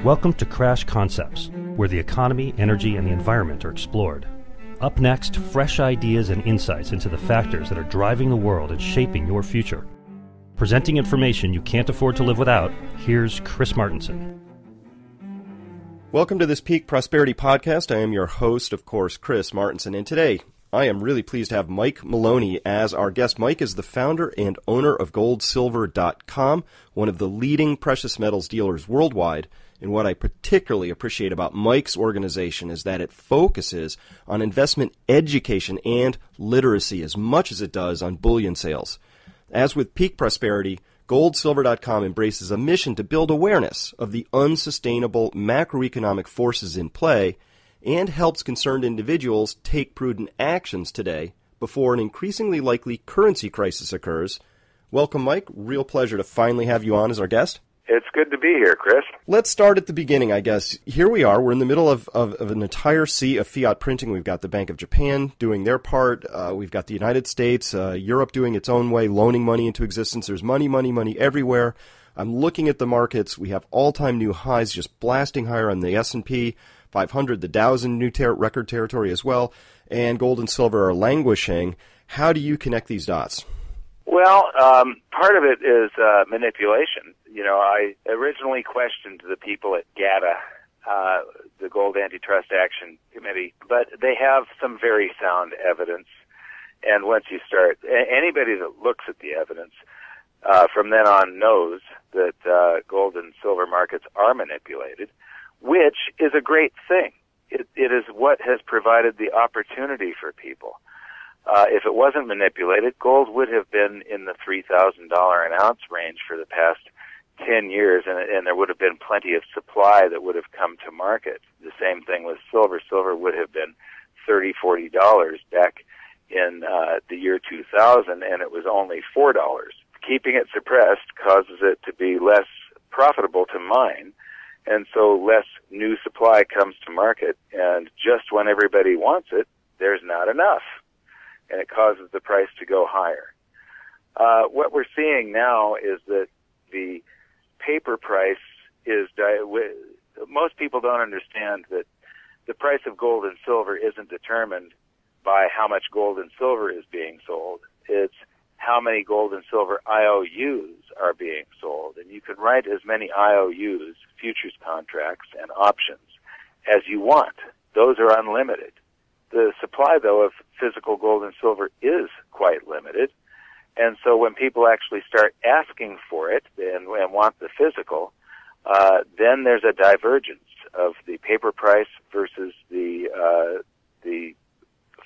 Welcome to Crash Concepts, where the economy, energy, and the environment are explored. Up next, fresh ideas and insights into the factors that are driving the world and shaping your future. Presenting information you can't afford to live without, here's Chris Martenson. Welcome to this Peak Prosperity Podcast. I am your host, of course, Chris Martenson, and today I am really pleased to have Mike Maloney as our guest. Mike is the founder and owner of goldsilver.com, one of the leading precious metals dealers worldwide. And what I particularly appreciate about Mike's organization is that it focuses on investment education and literacy as much as it does on bullion sales. As with Peak Prosperity, goldsilver.com embraces a mission to build awareness of the unsustainable macroeconomic forces in play and helps concerned individuals take prudent actions today before an increasingly likely currency crisis occurs. Welcome, Mike. Real pleasure to finally have you on as our guest. It's good to be here, Chris. Let's start at the beginning, I guess. Here we are. We're in the middle of an entire sea of fiat printing. We've got the Bank of Japan doing their part. We've got the United States, Europe doing its own way, loaning money into existence. There's money everywhere. I'm looking at the markets. We have all-time new highs just blasting higher on the S&P 500. The Dow's in new record territory as well, and gold and silver are languishing. How do you connect these dots? Well, part of it is manipulation. You know, I originally questioned the people at GATA, the Gold Antitrust Action Committee, but they have some very sound evidence. And once you start, anybody that looks at the evidence from then on knows that gold and silver markets are manipulated, which is a great thing. It is what has provided the opportunity for people. If it wasn't manipulated, gold would have been in the $3,000 an ounce range for the past 10 years, and there would have been plenty of supply that would have come to market. The same thing with silver. Silver would have been $30, $40 back in the year 2000, and it was only $4. Keeping it suppressed causes it to be less profitable to mine, and so less new supply comes to market, and just when everybody wants it, there's not enough, and it causes the price to go higher. What we're seeing now is that the paper price is, most people don't understand that the price of gold and silver isn't determined by how much gold and silver is being sold. It's how many gold and silver IOUs are being sold. And you can write as many IOUs, futures contracts, and options as you want. Those are unlimited. The supply, though, of physical gold and silver is quite limited. And so when people actually start asking for it and want the physical, then there's a divergence of the paper price versus the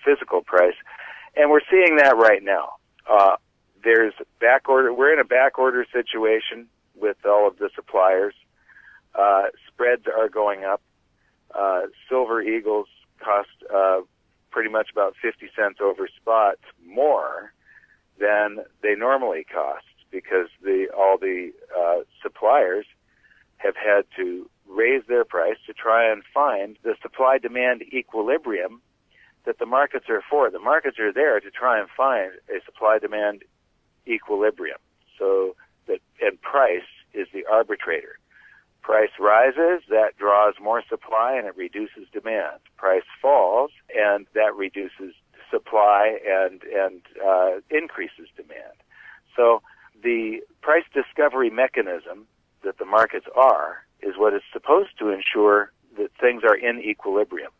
physical price. And we're seeing that right now. There's back order. We're in a back order situation with all of the suppliers. Spreads are going up. Silver Eagles cost pretty much about 50 cents over spot more than they normally cost because all the suppliers have had to raise their price to try and find the supply-demand equilibrium that the markets are for. The markets are there to try and find a supply-demand equilibrium. So that, and price is the arbitrator. Price rises, that draws more supply and it reduces demand. Price falls, and that reduces supply and increases demand. So the price discovery mechanism that the markets are is what is supposed to ensure that things are in equilibrium.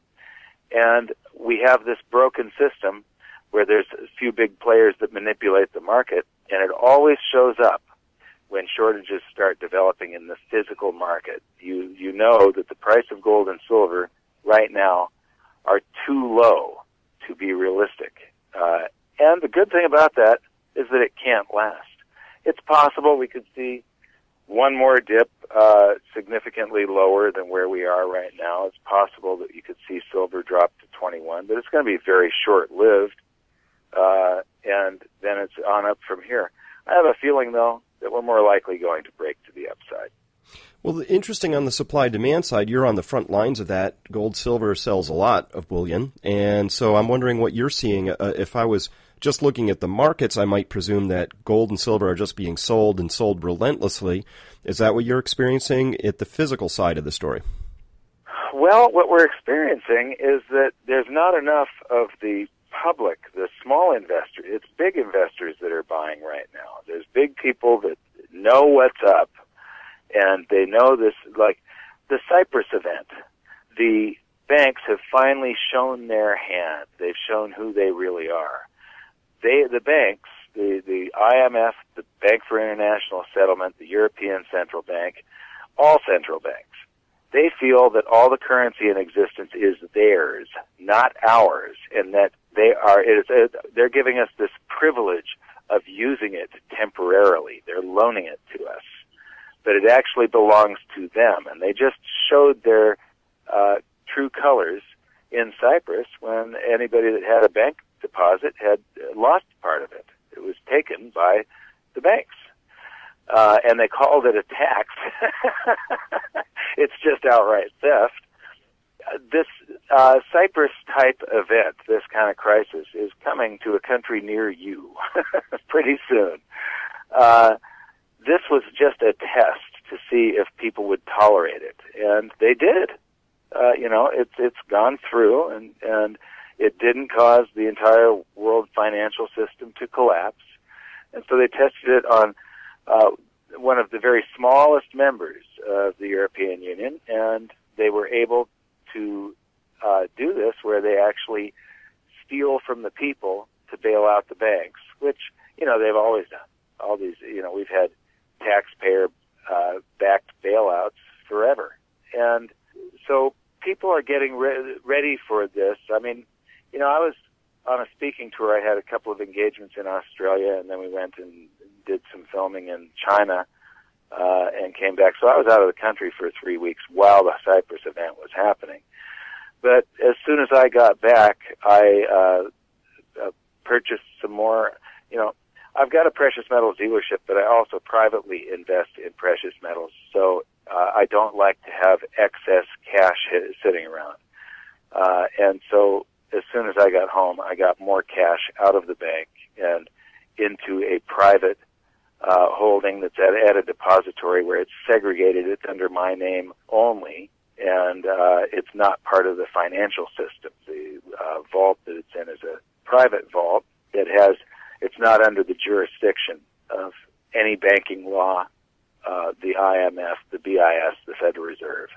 And we have this broken system where there's a few big players that manipulate the market, and it always shows up when shortages start developing in the physical market. You know that the price of gold and silver right now are too low to be realistic. And the good thing about that is that it can't last. It's possible we could see one more dip significantly lower than where we are right now. It's possible that you could see silver drop to 21, but it's going to be very short-lived, and then it's on up from here. I have a feeling, though, that we're more likely going to break to the upside. Well, interesting on the supply-demand side, you're on the front lines of that. Gold, silver sells a lot of bullion, and so I'm wondering what you're seeing. If I was just looking at the markets, I might presume that gold and silver are just being sold and sold relentlessly. Is that what you're experiencing at the physical side of the story? Well, what we're experiencing is that there's not enough of the public, the small investors. It's big investors that are buying right now. There's big people that know what's up, and they know this, like the Cyprus event. The banks have finally shown their hand. They've shown who they really are. The banks, the IMF, the Bank for International Settlement, the European Central Bank, all central banks, they feel that all the currency in existence is theirs, not ours, and that they're giving us this privilege of using it temporarily. They're loaning it to us, but it actually belongs to them. And they just showed their true colors in Cyprus when anybody that had a bank deposit had lost part of it. It was taken by the banks. And they called it a tax. It's just outright theft. This Cyprus-type event, this kind of crisis, is coming to a country near you pretty soon. This was just a test to see if people would tolerate it, and they did. It's gone through, and it didn't cause the entire world financial system to collapse. And so they tested it on one of the very smallest members of the European Union, and they were able to do this where they actually steal from the people to bail out the banks, which, they've always done. All these, we've had taxpayer-backed bailouts forever. And so people are getting ready for this. I mean, I was on a speaking tour. I had a couple of engagements in Australia, and then we went and did some filming in China and came back. So I was out of the country for 3 weeks while the Cyprus event was happening. But as soon as I got back, I purchased some more. I've got a precious metals dealership, but I also privately invest in precious metals. So I don't like to have excess cash sitting around. And so as soon as I got home, I got more cash out of the bank and into a private holding that's at a depository where it's segregated. It's under my name only, and it's not part of the financial system. The vault that it's in is a private vault. It's not under the jurisdiction of any banking law, the IMF, the BIS, the Federal Reserve.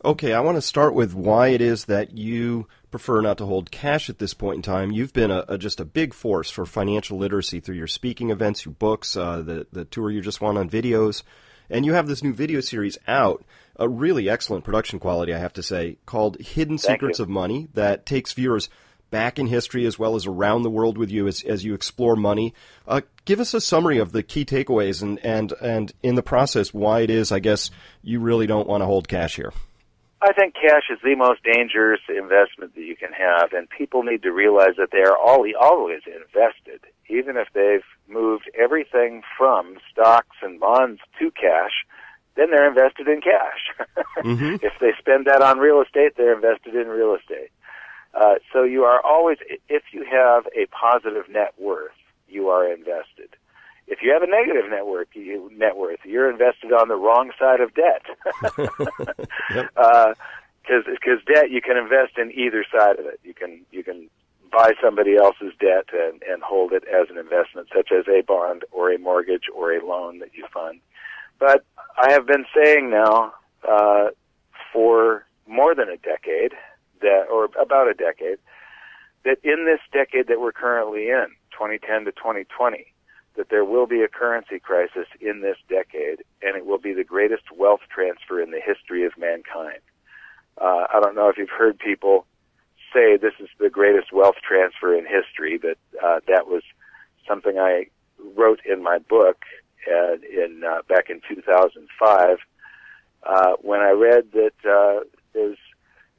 Okay, I want to start with why it is that you prefer not to hold cash at this point in time. You've been just a big force for financial literacy through your speaking events, your books, the tour you just went on, videos, and you have this new video series out, a really excellent production quality, I have to say, called Hidden Secrets of Money, that takes viewers back in history as well as around the world with you as you explore money. Give us a summary of the key takeaways and in the process why it is, I guess, you really don't want to hold cash here. I think cash is the most dangerous investment that you can have, and people need to realize that they are always invested. Even if they've moved everything from stocks and bonds to cash, then they're invested in cash. Mm-hmm. If they spend that on real estate, they're invested in real estate. So you are always, if you have a positive net worth, you are invested. If you have a negative net worth, you're invested on the wrong side of debt. Because debt, you can invest in either side of it. You can buy somebody else's debt and hold it as an investment, such as a bond or a mortgage or a loan that you fund. But I have been saying now for more than a decade, or about a decade, that in this decade that we're currently in, 2010 to 2020, that there will be a currency crisis in this decade, and it will be the greatest wealth transfer in the history of mankind. I don't know if you've heard people say this is the greatest wealth transfer in history, but that was something I wrote in my book back in 2005 when I read that there's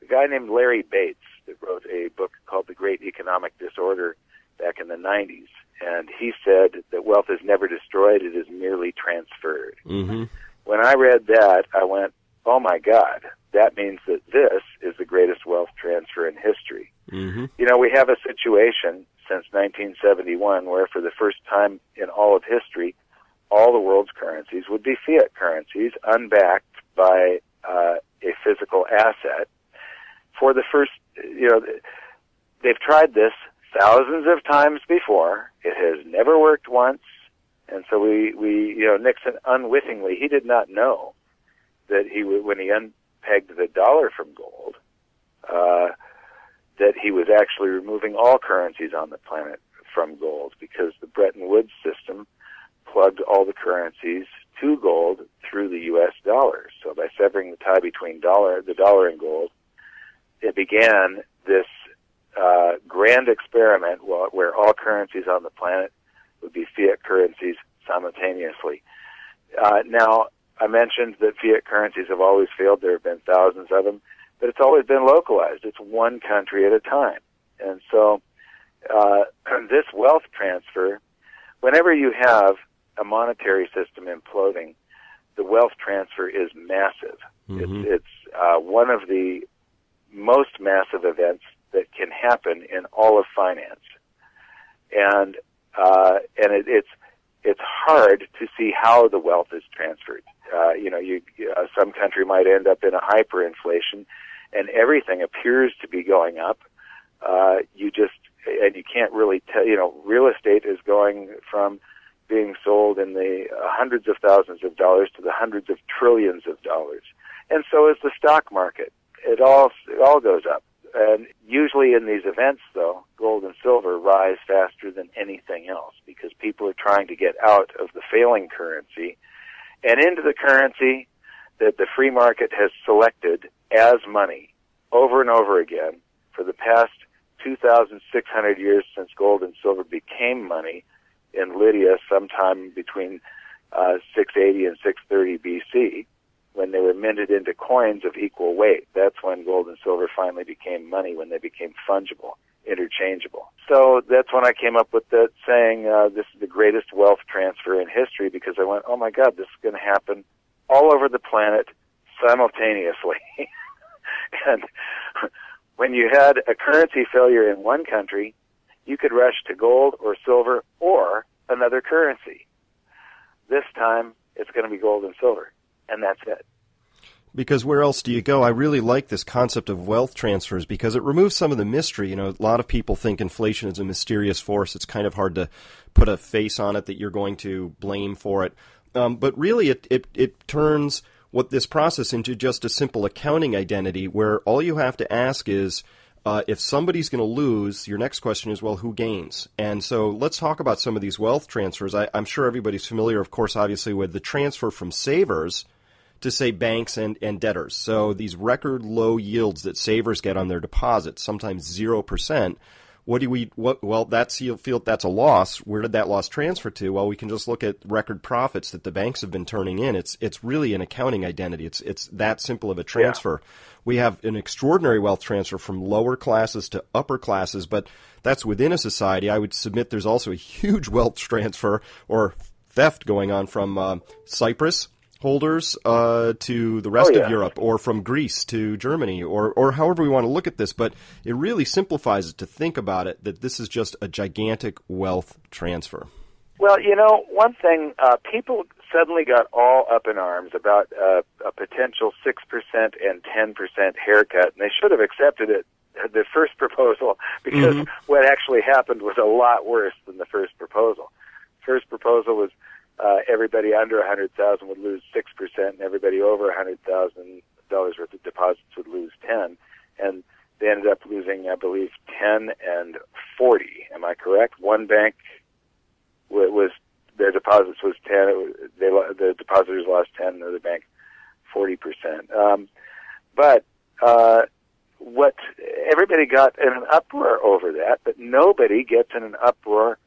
a guy named Larry Bates that wrote a book called The Great Economic Disorder back in the 90s. And he said that wealth is never destroyed, it is merely transferred. Mm-hmm. When I read that, I went, oh my God, that means that this is the greatest wealth transfer in history. Mm-hmm. We have a situation since 1971 where for the first time in all of history, all the world's currencies would be fiat currencies, unbacked by a physical asset. For the first, they've tried this thousands of times before. It has never worked once. And so Nixon unwittingly, he did not know that when he unpegged the dollar from gold, that he was actually removing all currencies on the planet from gold, because the Bretton Woods system plugged all the currencies to gold through the U.S. dollar. So by severing the tie between the dollar and gold, it began this grand experiment where all currencies on the planet would be fiat currencies simultaneously. Now, I mentioned that fiat currencies have always failed. There have been thousands of them, but it's always been localized. It's one country at a time. And so this wealth transfer, whenever you have a monetary system imploding, the wealth transfer is massive. Mm-hmm. It's one of the most massive events that can happen in all of finance. And it's hard to see how the wealth is transferred. Some country might end up in a hyperinflation, and everything appears to be going up. You can't really tell. Real estate is going from being sold in the hundreds of thousands of dollars to the hundreds of trillions of dollars, and so is the stock market. It all goes up. And usually in these events, though, gold and silver rise faster than anything else because people are trying to get out of the failing currency and into the currency that the free market has selected as money over and over again for the past 2,600 years since gold and silver became money in Lydia sometime between 680 and 630 B.C., when they were minted into coins of equal weight. That's when gold and silver finally became money, when they became fungible, interchangeable. So that's when I came up with that saying, this is the greatest wealth transfer in history, because I went, oh my God, this is going to happen all over the planet simultaneously. And when you had a currency failure in one country, you could rush to gold or silver or another currency. This time, it's going to be gold and silver. And that's it. Because where else do you go? I really like this concept of wealth transfers because it removes some of the mystery. A lot of people think inflation is a mysterious force. It's kind of hard to put a face on it that you're going to blame for it. But really, it turns what this process into just a simple accounting identity where all you have to ask is, if somebody's going to lose, your next question is, well, who gains? And so let's talk about some of these wealth transfers. I'm sure everybody's familiar, of course, obviously, with the transfer from savers to, say, banks and debtors. So these record low yields that savers get on their deposits, sometimes 0%. You feel that's a loss. Where did that loss transfer to? Well, we can just look at record profits that the banks have been turning in. It's really an accounting identity. It's that simple of a transfer. Yeah. We have an extraordinary wealth transfer from lower classes to upper classes, but that's within a society. I would submit there's also a huge wealth transfer or theft going on from Cyprus holders to the rest of Europe, or from Greece to Germany, or however we want to look at this. But it really simplifies it to think about it that this is just a gigantic wealth transfer. Well, one thing, people suddenly got all up in arms about a potential 6% and 10% haircut, and they should have accepted it, the first proposal, because what actually happened was a lot worse than the first proposal. First proposal was everybody under $100,000 would lose 6%, and everybody over $100,000 worth of deposits would lose 10%, and they ended up losing, I believe, 10 and 40. Am I correct? One bank was their deposits was 10. The depositors lost 10, and the other bank 40%. But what everybody got in an uproar over that, but nobody gets in an uproar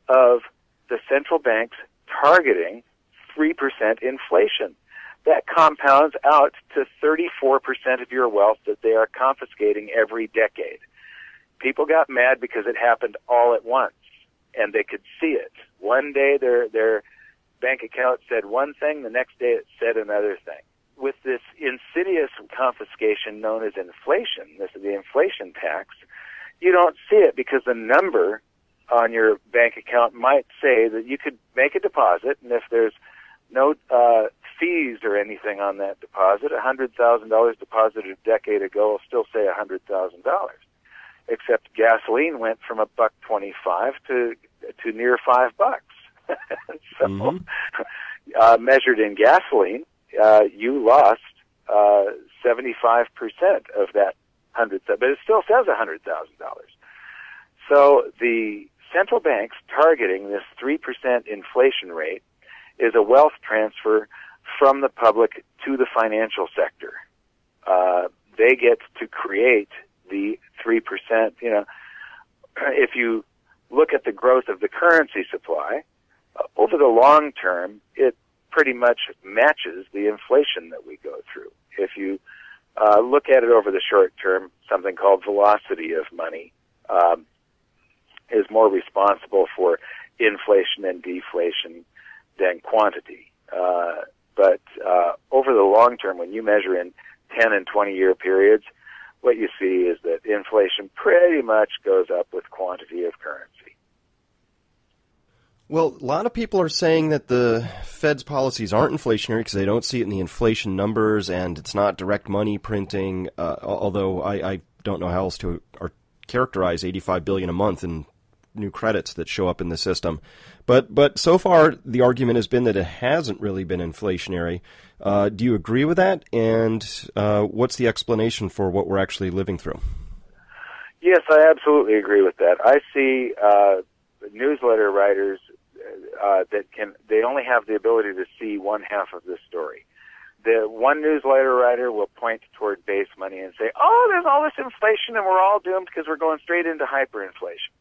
of the central banks targeting 3% inflation. That compounds out to 34% of your wealth that they are confiscating every decade. People got mad because it happened all at once, and they could see it. One day their bank account said one thing, the next day it said another thing. With this insidious confiscation known as inflation, this is the inflation tax, you don't see it because the number on your bank account might say that you could make a deposit, and if there's no fees or anything on that deposit, $100,000 deposited a decade ago will still say $100,000. Except gasoline went from $1.25 to near $5. So, measured in gasoline, you lost 75% of that $100,000, but it still says $100,000. So the central banks targeting this 3% inflation rate is a wealth transfer from the public to the financial sector. They get to create the 3%. You know, if you look at the growth of the currency supply, over the long term, it pretty much matches the inflation that we go through. If you look at it over the short term, something called velocity of money is more responsible for inflation and deflation than quantity. But over the long term, when you measure in 10 and 20-year periods, what you see is that inflation pretty much goes up with quantity of currency. Well, a lot of people are saying that the Fed's policies aren't inflationary because they don't see it in the inflation numbers, and it's not direct money printing, although I don't know how else to characterize $85 billion a month in new credits that show up in the system. But so far, the argument has been that it hasn't really been inflationary. Do you agree with that? And what's the explanation for what we're actually living through? Yes, I absolutely agree with that. I see newsletter writers they only have the ability to see one half of this story. The one newsletter writer will point toward base money and say, oh, there's all this inflation and we're all doomed because we're going straight into hyperinflation.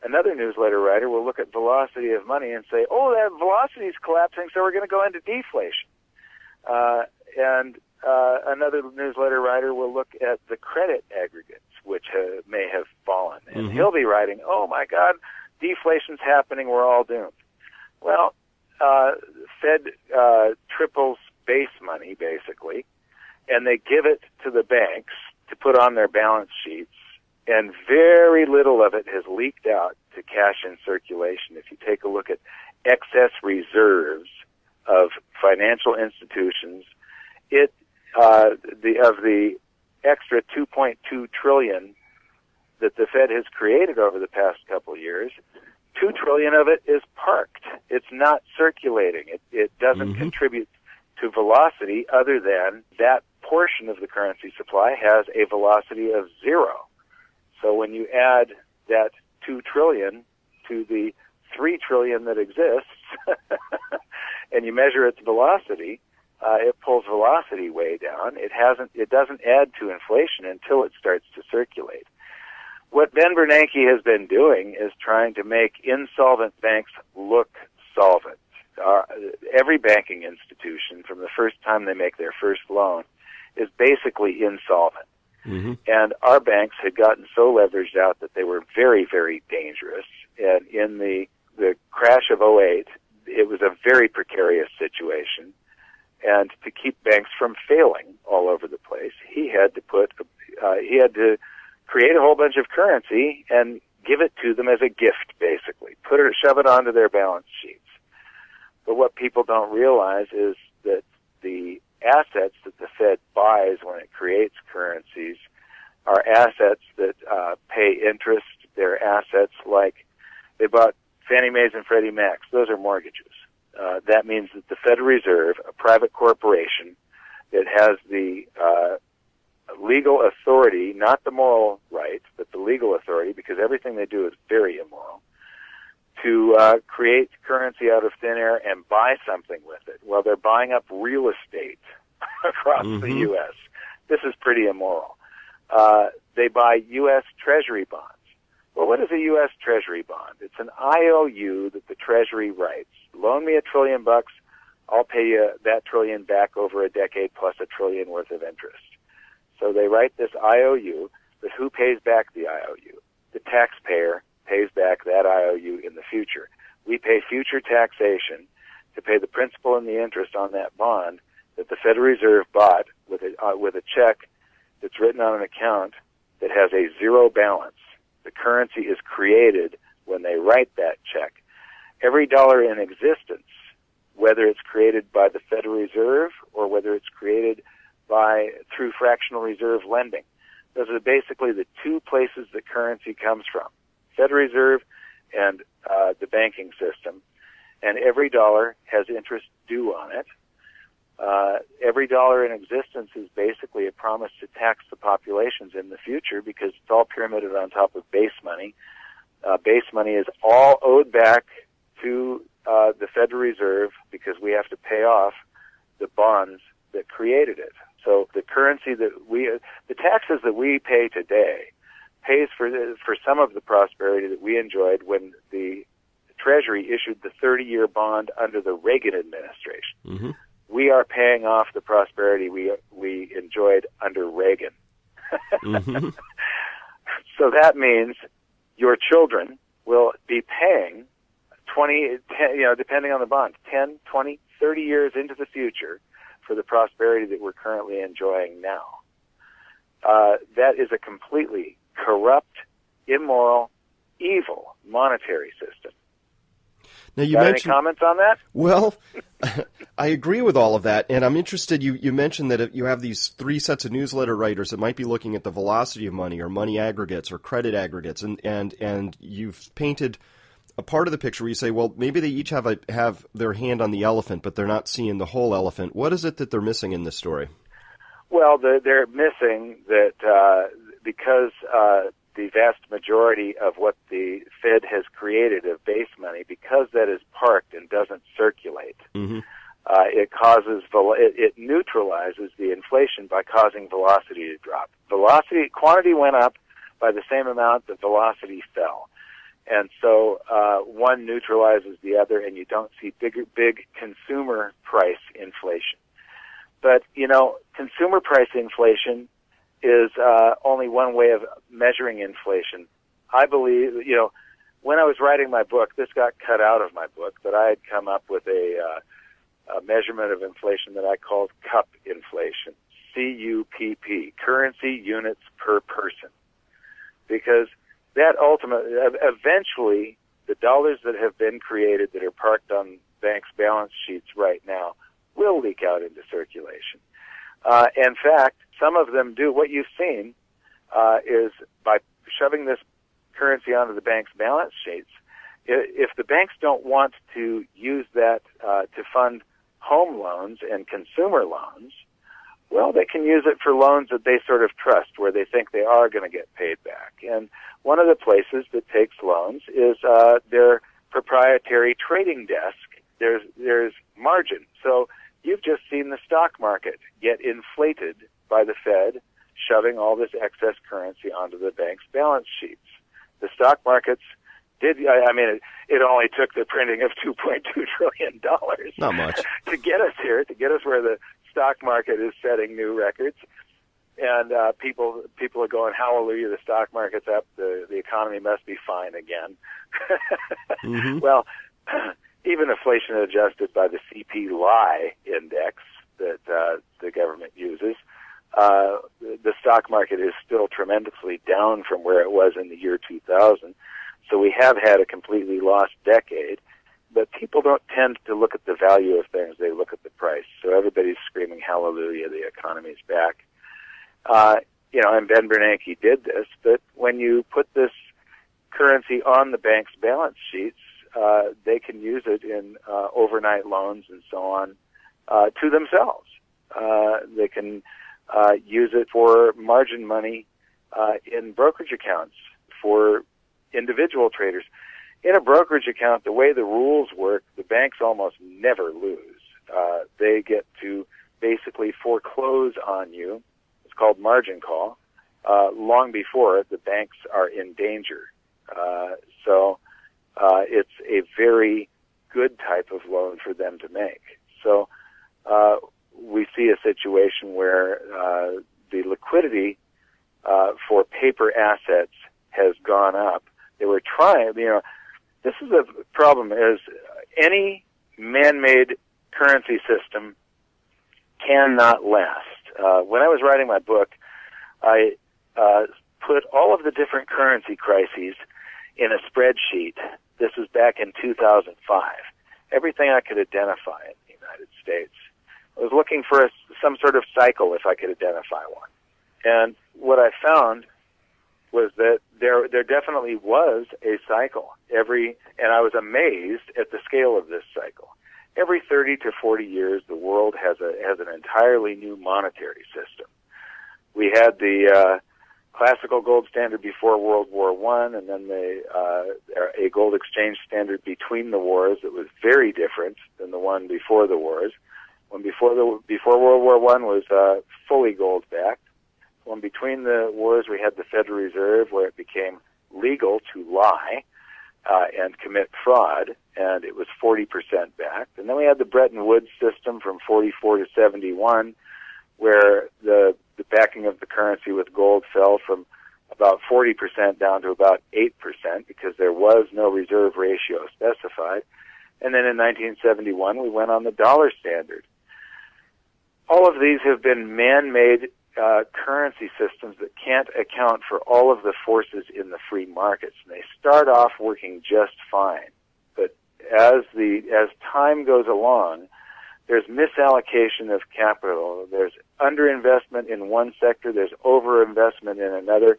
Another newsletter writer will look at velocity of money and say, oh, that velocity is collapsing, so we're going to go into deflation. And another newsletter writer will look at the credit aggregates, which may have fallen. And he'll be writing, oh, my God, deflation's happening, we're all doomed. Well, Fed triples base money, basically, and they give it to the banks to put on their balance sheets, and very little of it has leaked out to cash in circulation. If you take a look at excess reserves of financial institutions, of the extra $2.2 trillion that the Fed has created over the past couple of years, $2 trillion of it is parked. It's not circulating. It doesn't contribute to velocity other than that portion of the currency supply has a velocity of 0. So when you add that $2 trillion to the $3 trillion that exists, and you measure its velocity, it pulls velocity way down. It doesn't add to inflation until it starts to circulate. What Ben Bernanke has been doing is trying to make insolvent banks look solvent. Every banking institution, from the first time they make their first loan, is basically insolvent. And our banks had gotten so leveraged out that they were very, very dangerous. And in the crash of '08, it was a very precarious situation. And to keep banks from failing all over the place, he had to create a whole bunch of currency and give it to them as a gift, basically. Shove it onto their balance sheets. But what people don't realize is that the assets that the Fed buys when it creates currencies are assets that pay interest. They're assets like they bought Fannie Mae's and Freddie Mac's. Those are mortgages. That means that the Federal Reserve, a private corporation that has the legal authority, not the moral right, but the legal authority, because everything they do is very immoral, to create currency out of thin air and buy something with it. Well, they're buying up real estate across the U.S. This is pretty immoral. They buy U.S. Treasury bonds. Well, what is a U.S. Treasury bond? It's an IOU that the Treasury writes. Loan me $1 trillion, I'll pay you that $1 trillion back over a decade plus $1 trillion worth of interest. So they write this IOU, but who pays back the IOU? The taxpayer pays back that IOU in the future. We pay future taxation to pay the principal and the interest on that bond that the Federal Reserve bought with a check that's written on an account that has a 0 balance. The currency is created when they write that check. Every dollar in existence, whether it's created by the Federal Reserve or whether it's created through fractional reserve lending, those are basically the two places that currency comes from, Federal Reserve and the banking system. And every dollar has interest due on it. Every dollar in existence is basically a promise to tax the populations in the future because it's all pyramided on top of base money. Base money is all owed back to the Federal Reserve because we have to pay off the bonds that created it. So the currency the taxes that we pay today pays for some of the prosperity that we enjoyed when the Treasury issued the 30-year bond under the Reagan administration. Mm-hmm. We are paying off the prosperity we enjoyed under Reagan. Mm-hmm. So that means your children will be paying 10, depending on the bond, 10, 20, 30 years into the future for the prosperity that we're currently enjoying now. That is a completely corrupt, immoral, evil monetary system. Now, you Got mentioned, any comments on that? Well, I agree with all of that, and I'm interested, you mentioned that you have these three sets of newsletter writers that might be looking at the velocity of money or money aggregates or credit aggregates, and you've painted a part of the picture where you say, well, maybe they each have their hand on the elephant, but they're not seeing the whole elephant. What is it that they're missing in this story? Well, they're missing that because the vast majority of what the Fed has created of base money, because that is parked and doesn't circulate, mm-hmm. it neutralizes the inflation by causing velocity to drop. Quantity went up by the same amount that velocity fell. And so one neutralizes the other, and you don't see big consumer price inflation. But, consumer price inflation is only one way of measuring inflation. I believe, when I was writing my book, this got cut out of my book, but I had come up with a measurement of inflation that I called CUP inflation, C-U-P-P, currency units per person. Because that eventually, the dollars that have been created that are parked on banks' balance sheets right now will leak out into circulation. In fact, some of them do. What you've seen is by shoving this currency onto the bank's balance sheets, if the banks don't want to use that to fund home loans and consumer loans, well, they can use it for loans that they sort of trust, where they think they are going to get paid back. And one of the places that takes loans is their proprietary trading desk. There's margin. So you've just seen the stock market get inflated by the Fed shoving all this excess currency onto the bank's balance sheets. The stock markets it only took the printing of $2.2 trillion Not much. to get us here, to get us where the stock market is setting new records. And people are going, hallelujah, the stock market's up, the economy must be fine again. Mm-hmm. Well, even inflation adjusted by the CPI index that the government uses, the stock market is still tremendously down from where it was in the year 2000. So we have had a completely lost decade, but people don't tend to look at the value of things. They look at the price. So everybody's screaming, hallelujah, the economy's back. And Ben Bernanke did this, but when you put this currency on the bank's balance sheets, they can use it in overnight loans and so on to themselves. They can use it for margin money in brokerage accounts for individual traders. In a brokerage account, the way the rules work, the banks almost never lose. They get to basically foreclose on you. It's called margin call. Long before the banks are in danger. So it's a very good type of loan for them to make. So we see a situation where the liquidity for paper assets has gone up. They were trying, this is a problem, is any man-made currency system cannot last. When I was writing my book, I put all of the different currency crises in a spreadsheet. This was back in 2005. Everything I could identify in the United States. I was looking for some sort of cycle if I could identify one. And what I found was that there definitely was a cycle. And I was amazed at the scale of this cycle. Every 30 to 40 years, the world has an entirely new monetary system. We had the classical gold standard before World War I, and then a gold exchange standard between the wars that was very different than the one before the wars. One before World War I was fully gold-backed. One between the wars, we had the Federal Reserve, where it became legal to lie and commit fraud, and it was 40% backed. And then we had the Bretton Woods system from 44 to 71, where the backing of the currency with gold fell from about 40% down to about 8% because there was no reserve ratio specified. And then in 1971, we went on the dollar standard. All of these have been man-made currency systems that can't account for all of the forces in the free markets. And they start off working just fine. But as time goes along, there's misallocation of capital. There's underinvestment in one sector. There's overinvestment in another,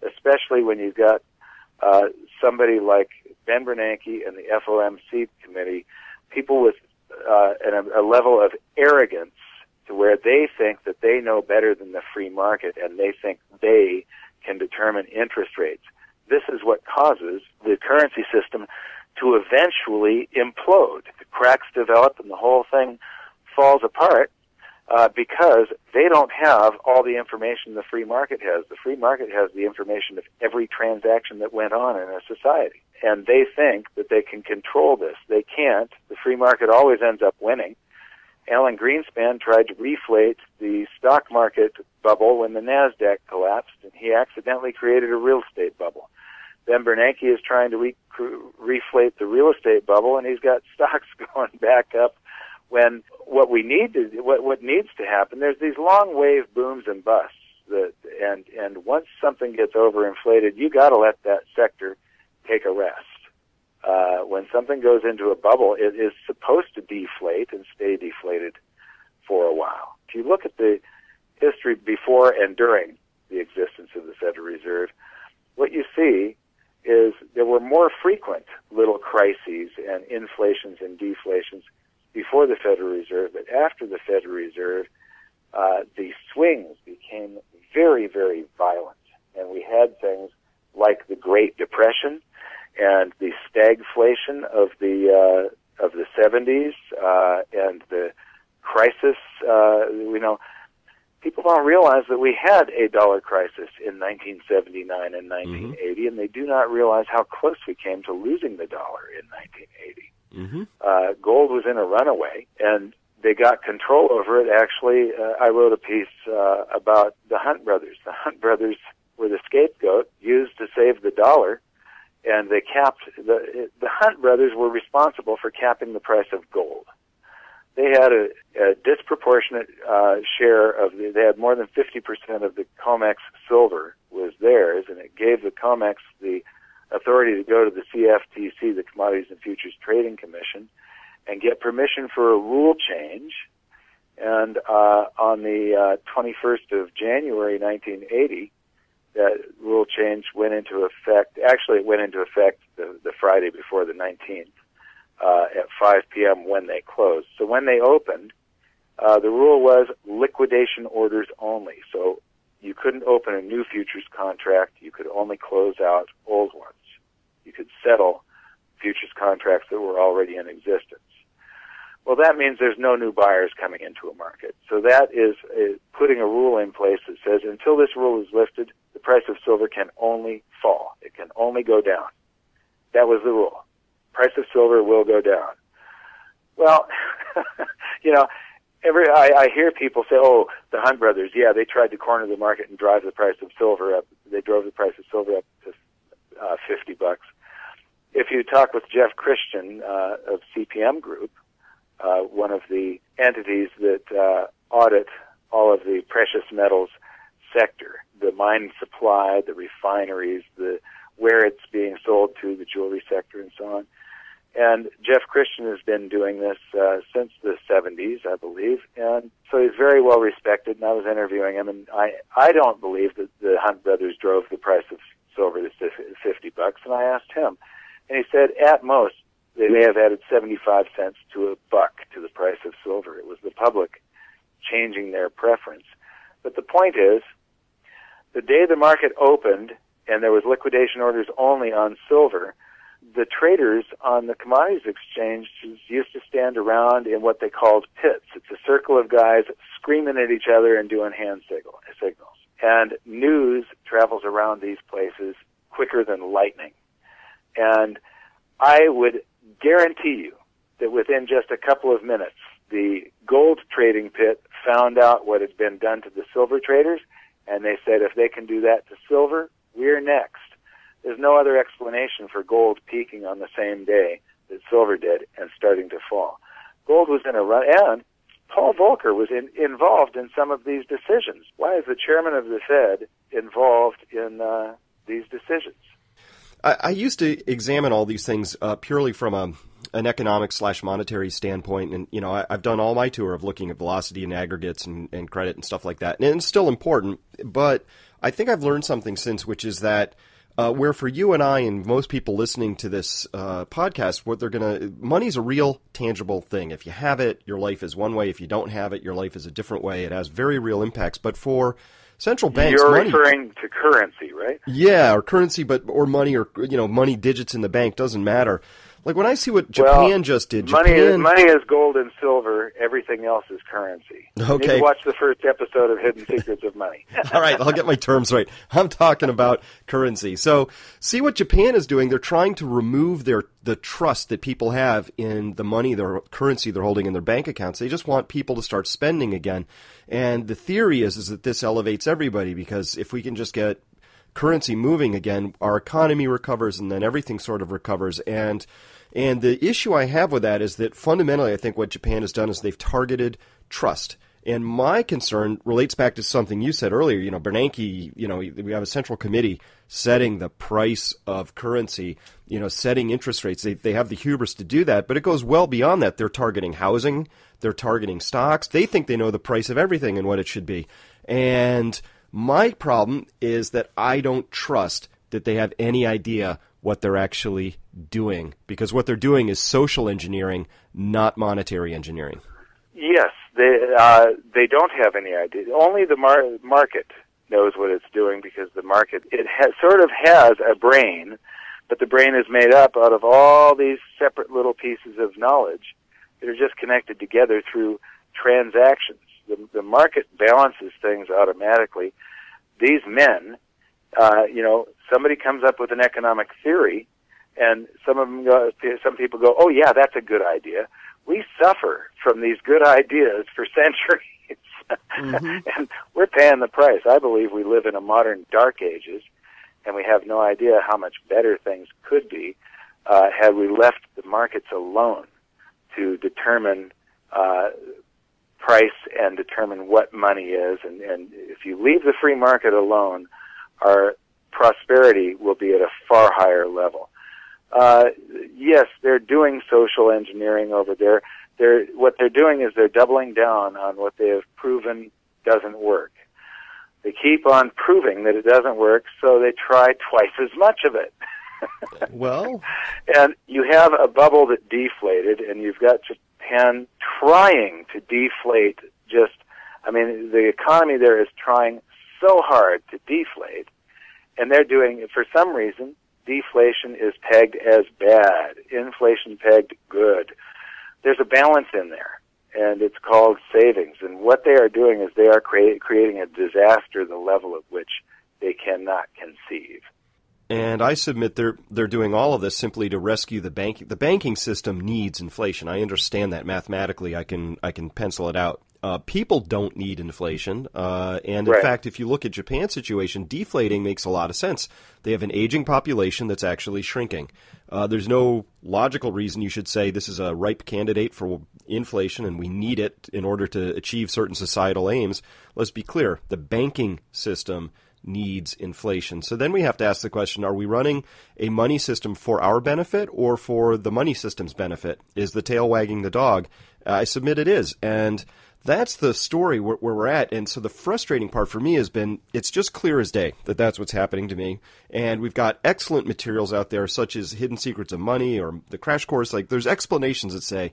especially when you've got somebody like Ben Bernanke and the FOMC committee, people with a level of arrogance to where they think that they know better than the free market and they think they can determine interest rates. This is what causes the currency system to eventually implode. The cracks develop and the whole thing falls apart because they don't have all the information the free market has. The free market has the information of every transaction that went on in a society. And they think that they can control this. They can't. The free market always ends up winning. Alan Greenspan tried to reflate the stock market bubble when the NASDAQ collapsed, and he accidentally created a real estate bubble. Ben Bernanke is trying to reflate the real estate bubble, and he's got stocks going back up when what needs to happen, there's these long wave booms and busts, and once something gets overinflated, you got to let that sector take a rest. When something goes into a bubble, it is supposed to deflate and stay deflated for a while. If you look at the history before and during the existence of the Federal Reserve, what you see is there were more frequent little crises and inflations and deflations before the Federal Reserve, but after the Federal Reserve, the swings became very, very violent. And we had things like the Great Depression and the stagflation of the 70s and the crisis. People don't realize that we had a dollar crisis in 1979 and 1980, and they do not realize how close we came to losing the dollar in 1980. Gold was in a runaway, and they got control over it. Actually, I wrote a piece about the Hunt brothers. The Hunt brothers were the scapegoat used to save the dollar, and they capped the Hunt brothers were responsible for capping the price of gold. They had a disproportionate share of they had more than 50% of the COMEX silver was theirs, and it gave the COMEX the authority to go to the CFTC, the Commodities and Futures Trading Commission, and get permission for a rule change. And on the 21st of January 1980, that rule change went into effect. Actually, it went into effect the Friday before the 19th at 5 p.m. when they closed. So when they opened, the rule was liquidation orders only. So you couldn't open a new futures contract. You could only close out old ones. You could settle futures contracts that were already in existence. Well, that means there's no new buyers coming into a market. So that is putting a rule in place that says until this rule is lifted, the price of silver can only fall. It can only go down. That was the rule. Price of silver will go down. Well, I hear people say, oh, the Hunt brothers, yeah, they tried to corner the market and drive the price of silver up. They drove the price of silver up to $50. If you talk with Jeff Christian of CPM Group, one of the entities that audit all of the precious metals sector, the mine supply, the refineries, the where it's being sold to, the jewelry sector and so on. And Jeff Christian has been doing this since the 70s, I believe, and so he's very well respected, and I was interviewing him, and I don't believe that the Hunt brothers drove the price of silver to $50, and I asked him, and he said at most they may have added 75 cents to $1 to the price of silver. It was the public changing their preference. But the point is, the day the market opened and there was liquidation orders only on silver, the traders on the commodities exchange used to stand around in what they called pits. It's a circle of guys screaming at each other and doing hand signals. And news travels around these places quicker than lightning. And I would guarantee you that within just a couple of minutes, the gold trading pit found out what had been done to the silver traders, and they said, if they can do that to silver, we're next. There's no other explanation for gold peaking on the same day that silver did and starting to fall. Gold was in a run, and Paul Volcker was involved in some of these decisions. Why is the chairman of the Fed involved in these decisions? I used to examine all these things purely from an economic/monetary standpoint, and I've done all my tour of looking at velocity and aggregates and credit and stuff like that, and it's still important. But I think I've learned something since, which is that where for you and I and most people listening to this podcast, money's a real tangible thing. If you have it, your life is one way. If you don't have it, your life is a different way. It has very real impacts. But for central banks, you're referring to currency, right? Yeah, or currency, or money, or money digits in the bank, doesn't matter. Like when I see what Japan just did, money is gold and silver. Everything else is currency. Okay. You need to watch the first episode of Hidden Secrets of Money. All right, I'll get my terms right. I'm talking about currency. So see what Japan is doing. They're trying to remove the trust that people have in the money, their currency they're holding in their bank accounts. They just want people to start spending again. And the theory is that this elevates everybody, because if we can just get currency moving again, our economy recovers, and then everything sort of recovers. And the issue I have with that is that fundamentally I think what Japan has done is they've targeted trust. And my concern relates back to something you said earlier. Bernanke, we have a central committee setting the price of currency, setting interest rates. They have the hubris to do that, but it goes well beyond that. They're targeting housing. They're targeting stocks. They think they know the price of everything and what it should be. And my problem is that I don't trust that they have any idea what they're actually doing, because what they're doing is social engineering, not monetary engineering. Yes, they don't have any idea. Only the market knows what it's doing, because the market sort of has a brain, but the brain is made up out of all these separate little pieces of knowledge that are just connected together through transactions. The market balances things automatically. These men, somebody comes up with an economic theory, and some people go, "Oh yeah, that's a good idea." We suffer from these good ideas for centuries, mm-hmm. and we're paying the price. I believe we live in a modern dark ages, and we have no idea how much better things could be had we left the markets alone to determine price and determine what money is. And if you leave the free market alone, our prosperity will be at a far higher level. Yes, they're doing social engineering over there. What they're doing is they're doubling down on what they have proven doesn't work. They keep on proving that it doesn't work, so they try twice as much of it. Well, and you have a bubble that deflated, and you've got Japan trying to deflate. The economy there is trying so hard to deflate, and they're doing it for some reason. Deflation is pegged as bad, inflation pegged good. There's a balance in there, and it's called savings. And what they are doing is they are creating a disaster the level at which they cannot conceive. And I submit they're doing all of this simply to rescue the banking. The banking system needs inflation. I understand that mathematically. I can pencil it out. People don't need inflation. And in right. fact, if you look at Japan's situation, deflating makes a lot of sense. They have an aging population that's actually shrinking. There's no logical reason you should say this is a ripe candidate for inflation and we need it in order to achieve certain societal aims. Let's be clear. The banking system needs inflation. So then we have to ask the question, are we running a money system for our benefit or for the money system's benefit? Is the tail wagging the dog? I submit it is. And that's the story where we're at. And so the frustrating part for me has been, it's just clear as day that that's what's happening to me. And we've got excellent materials out there, such as Hidden Secrets of Money or the Crash Course. Like, there's explanations that say,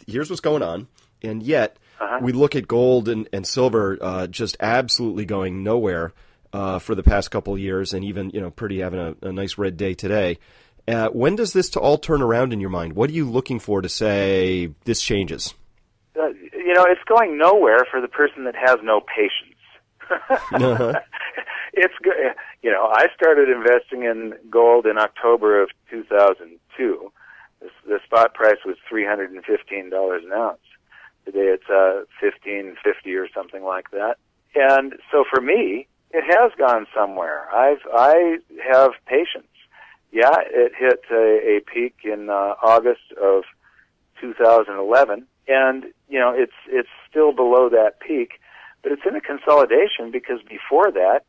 here's what's going on. And yet we look at gold and silver just absolutely going nowhere for the past couple of years, and even, pretty having a nice red day today. When does this all turn around in your mind? What are you looking for to say this changes? It's going nowhere for the person that has no patience. It's good. I started investing in gold in October of 2002. The spot price was $315 an ounce. Today it's $15.50 or something like that. And so for me, it has gone somewhere. I have patience. Yeah, it hit a peak in August of 2011, and it's still below that peak, but it's in a consolidation because before that,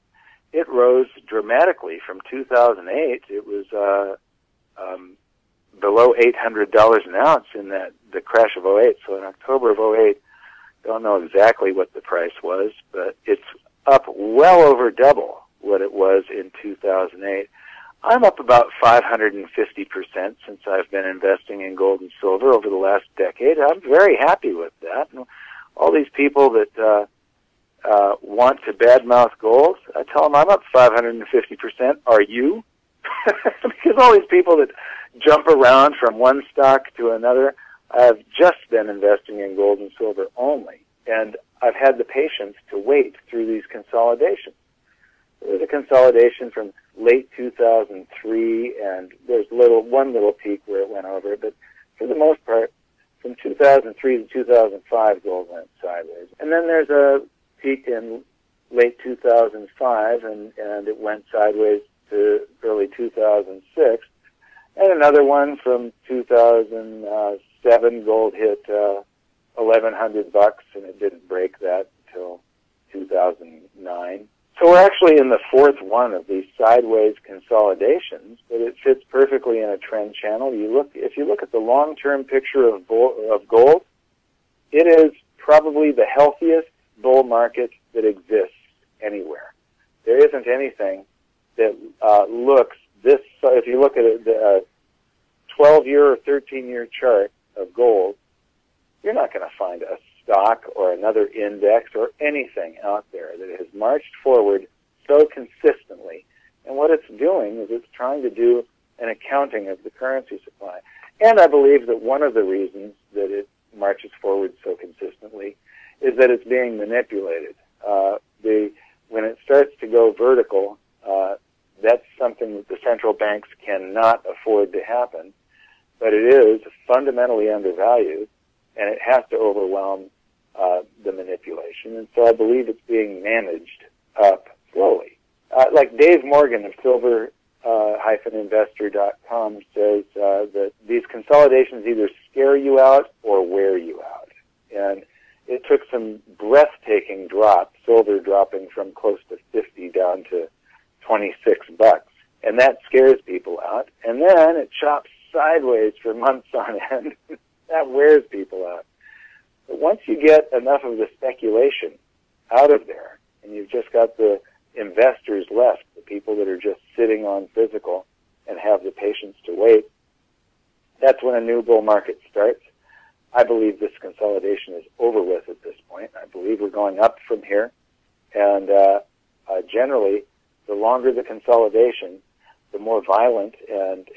it rose dramatically. From 2008, it was below $800 an ounce in the crash of '08. So in October of '08, don't know exactly what the price was, but it's up well over double what it was in 2008. I'm up about 550% since I've been investing in gold and silver over the last decade. I'm very happy with that. And all these people that want to badmouth gold, I tell them I'm up 550%. Are you? Because all these people that jump around from one stock to another, I've just been investing in gold and silver only. And I've had the patience to wait through these consolidations. There's a consolidation from late 2003, and there's one little peak where it went over, but for the most part, from 2003 to 2005, gold went sideways. And then there's a peak in late 2005, and it went sideways to early 2006. And another one from 2007, gold hit $1,100, and it didn't break that until 2009. So we're actually in the fourth one of these sideways consolidations, but it fits perfectly in a trend channel. If you look at the long-term picture of gold, it is probably the healthiest bull market that exists anywhere. There isn't anything that looks this. So if you look at a 12-year or 13-year chart of gold, you're not going to find a stock or another index or anything out there that has marched forward so consistently. And what it's doing is it's trying to do an accounting of the currency supply. And I believe that one of the reasons that it marches forward so consistently is that it's being manipulated. When it starts to go vertical, that's something that the central banks cannot afford to happen, but it is fundamentally undervalued, and it has to overwhelm the manipulation. And so I believe it's being managed up slowly. Like Dave Morgan of silver-investor.com says that these consolidations either scare you out or wear you out. And it took some breathtaking drops, silver dropping from close to 50 down to $26. And that scares people out. And then it chops sideways for months on end. That wears people out. But once you get enough of the speculation out of there, and you've just got the investors left, the people that are just sitting on physical and have the patience to wait, that's when a new bull market starts. I believe this consolidation is over with at this point. I believe we're going up from here. And generally, the longer the consolidation, the more violent and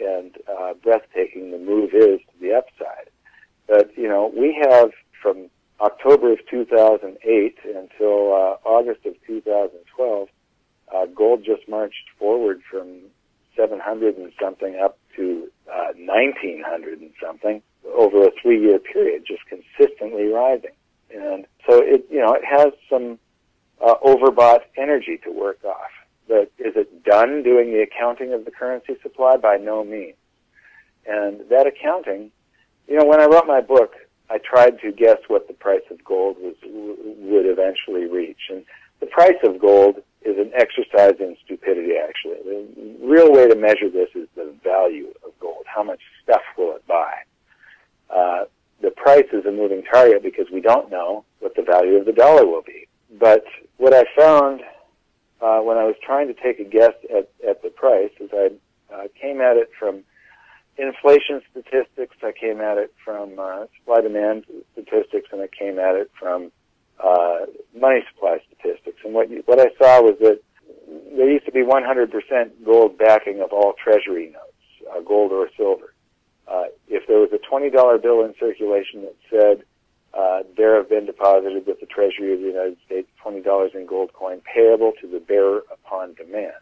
breathtaking the move is to the upside. But, we have from October of 2008 until August of 2012, gold just marched forward from 700 and something up to 1900 and something over a 3-year period, just consistently rising. And so it has some overbought energy to work off. But is it done doing the accounting of the currency supply? By no means. And that accounting, when I wrote my book, I tried to guess what the price of gold would eventually reach. And the price of gold is an exercise in stupidity, actually. The real way to measure this is the value of gold. How much stuff will it buy? The price is a moving target because we don't know what the value of the dollar will be. But what I found when I was trying to take a guess at the price is I came at it from inflation statistics, I came at it from supply-demand statistics, and I came at it from money supply statistics. And what I saw was that there used to be 100% gold backing of all treasury notes, gold or silver. If there was a $20 bill in circulation that said there have been deposited with the Treasury of the United States $20 in gold coin payable to the bearer upon demand,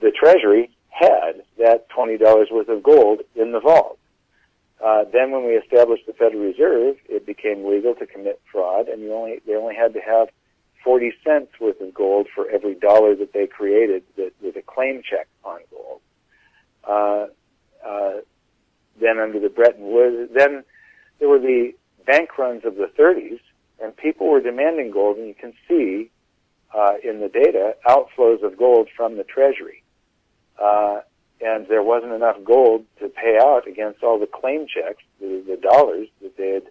the Treasury had that $20 worth of gold in the vault. Then when we established the Federal Reserve, it became legal to commit fraud, and they only had to have 40 cents worth of gold for every dollar that they created with a claim check on gold. Then under the Bretton Woods, then there were the bank runs of the 30s, and people were demanding gold, and you can see in the data outflows of gold from the Treasury. And there wasn't enough gold to pay out against all the claim checks, the dollars that they had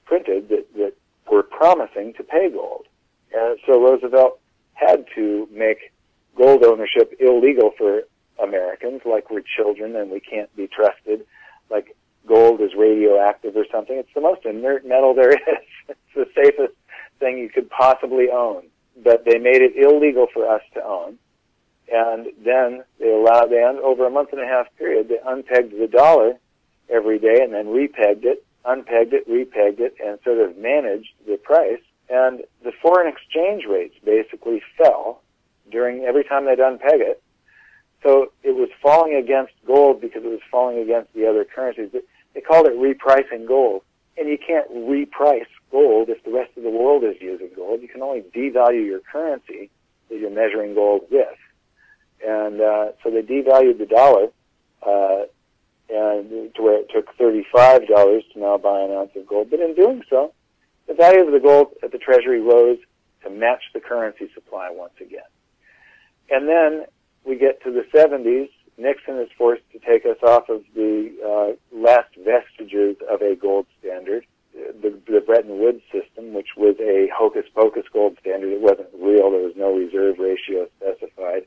printed that were promising to pay gold. And so Roosevelt had to make gold ownership illegal for Americans, like we're children and we can't be trusted, like gold is radioactive or something. It's the most inert metal there is. It's the safest thing you could possibly own. But they made it illegal for us to own. And then over a month and a half period, they unpegged the dollar every day and then repegged it, unpegged it, repegged it, and sort of managed the price. And the foreign exchange rates basically fell every time they'd unpeg it. So it was falling against gold because it was falling against the other currencies. They called it repricing gold. And you can't reprice gold if the rest of the world is using gold. You can only devalue your currency that you're measuring gold with. And so they devalued the dollar and to where it took $35 to now buy an ounce of gold. But in doing so, the value of the gold at the Treasury rose to match the currency supply once again. And then we get to the 70s. Nixon is forced to take us off of the last vestiges of a gold standard, the Bretton Woods system, which was a hocus-pocus gold standard. It wasn't real. There was no reserve ratio specified.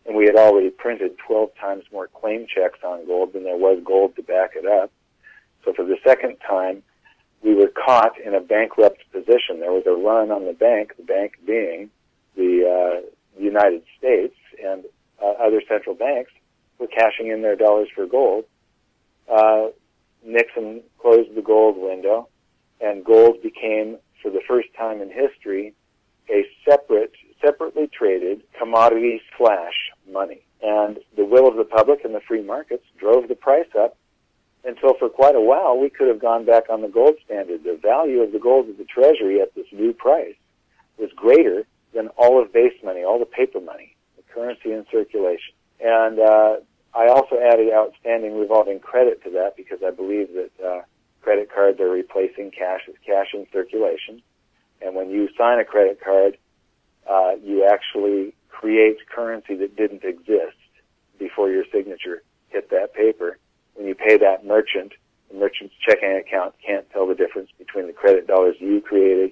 And we had already printed 12 times more claim checks on gold than there was gold to back it up. So for the second time, we were caught in a bankrupt position. There was a run on the bank being the United States, and other central banks were cashing in their dollars for gold. Nixon closed the gold window, and gold became, for the first time in history, a separately traded commodity/money. And the will of the public and the free markets drove the price up until for quite a while we could have gone back on the gold standard. The value of the gold at the Treasury at this new price was greater than all of base money, all the paper money, the currency in circulation. And I also added outstanding revolving credit to that because I believe that credit cards are replacing cash as cash in circulation. And when you sign a credit card, you actually create currency that didn't exist before your signature hit that paper. When you pay that merchant, the merchant's checking account can't tell the difference between the credit dollars you created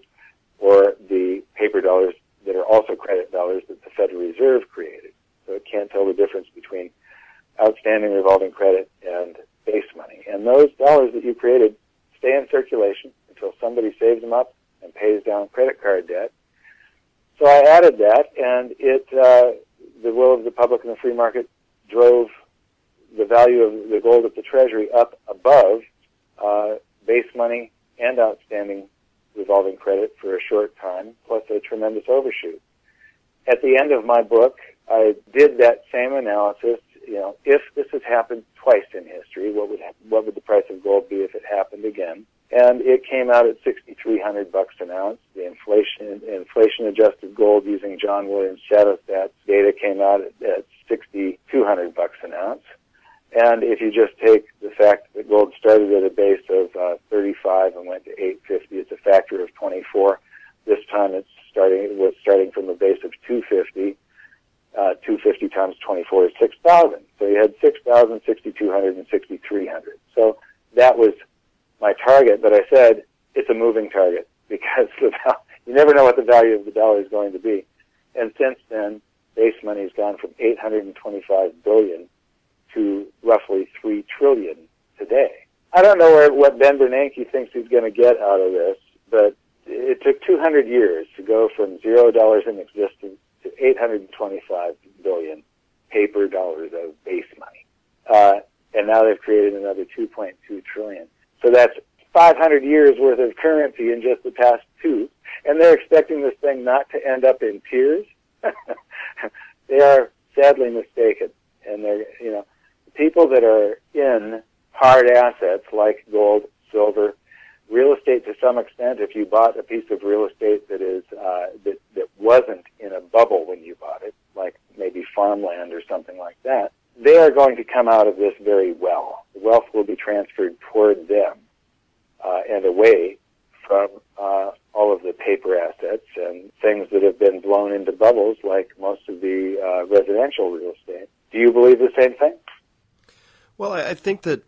or the paper dollars that are also credit dollars that the Federal Reserve created. So it can't tell the difference between outstanding revolving credit and base money. And those dollars that you created stay in circulation until somebody saves them up and pays down credit card debt. So I added that, and the will of the public and the free market drove the value of the gold at the Treasury up above base money and outstanding revolving credit for a short time, plus a tremendous overshoot. At the end of my book, I did that same analysis. If this has happened twice in history, what would the price of gold be if it happened again? And it came out at $6,300 an ounce. The inflation-adjusted gold using John Williams Shadowstats data came out at $6,200 an ounce. And if you just take the fact that gold started at a base of 35 and went to 850, it's a factor of 24. This time it was starting from a base of 250. 250 times 24 is 6,000. So you had 6,000, 6,200, and 6,300. So that was my target, but I said it's a moving target because you never know what the value of the dollar is going to be. And since then, base money has gone from $825 billion to roughly $3 trillion today. I don't know what Ben Bernanke thinks he's going to get out of this, but it took 200 years to go from $0 in existence to $825 billion paper dollars of base money. And now they've created another $2.2 trillion. So that's 500 years worth of currency in just the past two. And they're expecting this thing not to end up in tears. They are sadly mistaken. And they're, people that are in hard assets like gold, silver, real estate to some extent, if you bought a piece of real estate that is that wasn't in a bubble when you bought it, like maybe farmland or something like that, they are going to come out of this very well. The wealth will be transferred toward them and away from all of the paper assets and things that have been blown into bubbles like most of the residential real estate. Do you believe the same thing? Well, I think that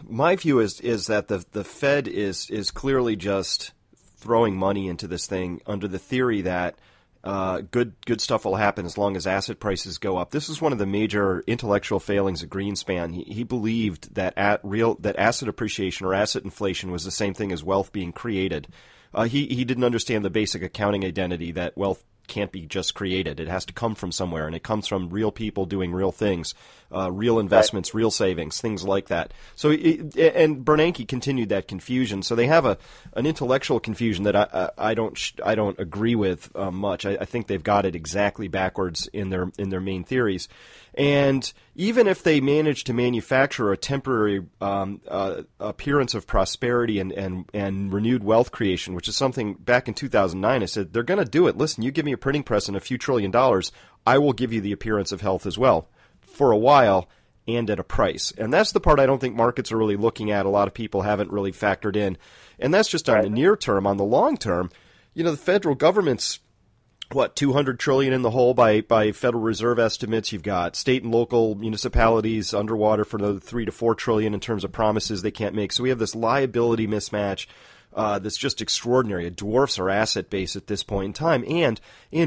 my view is that the Fed is clearly just throwing money into this thing under the theory that good stuff will happen as long as asset prices go up. This is one of the major intellectual failings of Greenspan. He believed that that asset appreciation or asset inflation was the same thing as wealth being created. He didn't understand the basic accounting identity that wealth can't be just created. It has to come from somewhere, and it comes from real people doing real things, real investments, real savings, things like that. So, and Bernanke continued that confusion. So they have an intellectual confusion that I don't agree with much. I think they've got it exactly backwards in their main theories. And even if they manage to manufacture a temporary appearance of prosperity and renewed wealth creation, which is something back in 2009 I said, they're going to do it. Listen, you give me a printing press and a few $1 trillion, I will give you the appearance of health as well for a while and at a price. And that's the part I don't think markets are really looking at. A lot of people haven't really factored in. And that's just on the near term. On the long term, the federal government's $200 trillion in the hole by Federal Reserve estimates. You've got state and local municipalities underwater for another $3 to $4 trillion in terms of promises they can't make. So we have this liability mismatch that's just extraordinary. It dwarfs our asset base at this point in time, and